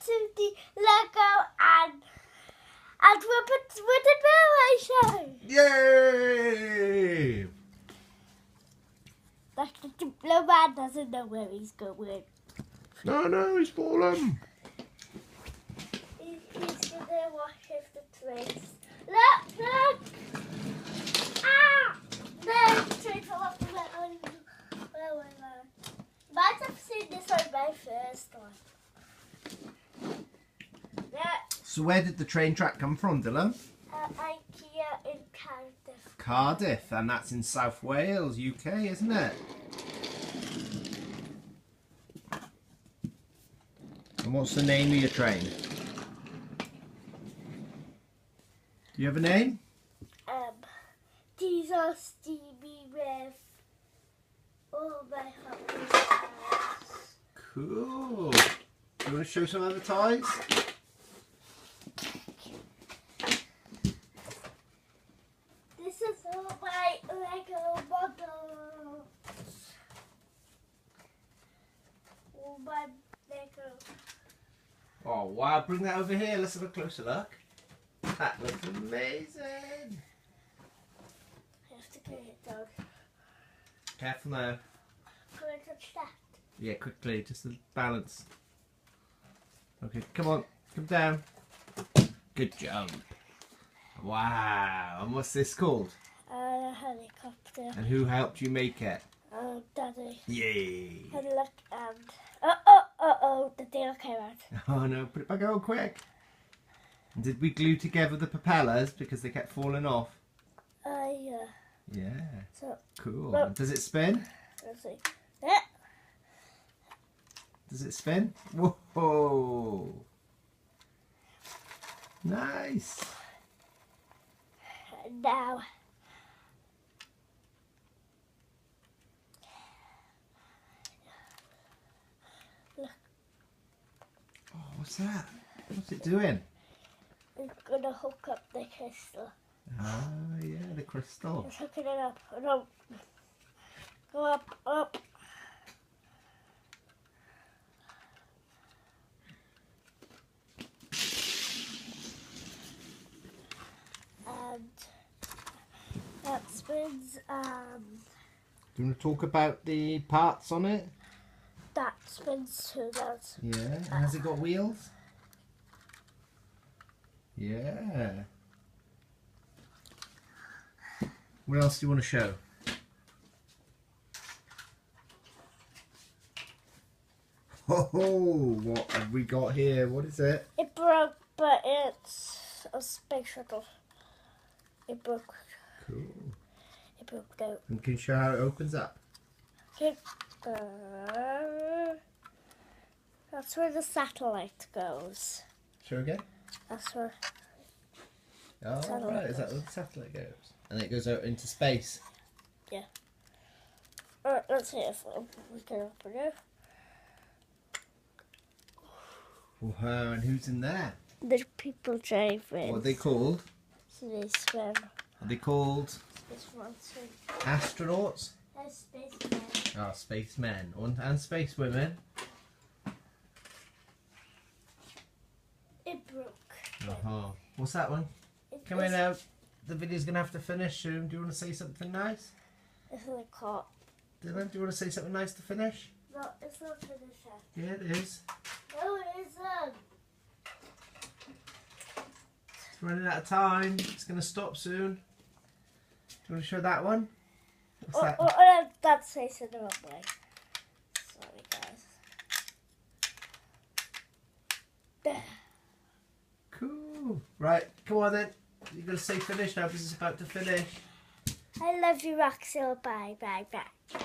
to the Lego and Robert's Wooden Railway Show. Yay! Like the diplomat doesn't know where he's going. No, he's fallen. He's gonna wash off the trains. Look! Ah! No, the train fell off the railway line. Might have seen this on my first one. Yeah. So where did the train track come from, Dylan? IKEA in Cardiff. Cardiff, and that's in South Wales, UK, isn't it? And what's the name of your train? Do you have a name? Diesel Stevie with all my hobbies. Cool. Do you want to show some other toys? This is all my Lego models. All my Lego. Oh wow, bring that over here, let's have a closer look. That looks amazing. I have to get it down. Careful now. Can I touch that? Yeah, quickly, just the balance. Okay, come on, come down. Good job. Wow, and what's this called? Helicopter. And who helped you make it? Daddy. Yay! And look, the deal came out. Oh no, put it back on quick. And did we glue together the propellers because they kept falling off? Yeah. Yeah. So, Cool. Well- And does it spin? let's see. Yeah. Does it spin? Whoa! Nice. Now. Oh, what's that? What's it doing? It's gonna hook up the crystal. Ah, yeah, the crystal. It's hooking it up. No. Go up. And that spins, Do you want to talk about the parts on it? that spins too. That's Yeah. And has it got wheels? Yeah. What else do you want to show? Oh, what have we got here? What is it? it broke, but it's a space shuttle. It broke. Cool. It broke out. And can you show how it opens up? Okay. That's where the satellite goes. Show again. That's where. Oh, Satellite right. Is that where the satellite goes? And it goes out into space. Let's see if we can open it. Wow, and who's in there? The people driving. What are they called? So they swim. Are they called This one swim. astronauts? There's spacemen. Oh, spacemen and space women. It broke. What's that one? It Come in now. The video's gonna have to finish soon. Do you want to say something nice? It's in the car. Dylan, do you want to say something nice to finish? No, it's not finished yet. Yeah, it is. No, it isn't. It's running out of time. It's gonna stop soon. Do you want to show that one? What's that? That's facing the wrong way. Sorry, guys. There. Cool. Right, come on then. You're gonna say finish now because it's about to finish. I love you, Axel. Bye, bye, bye.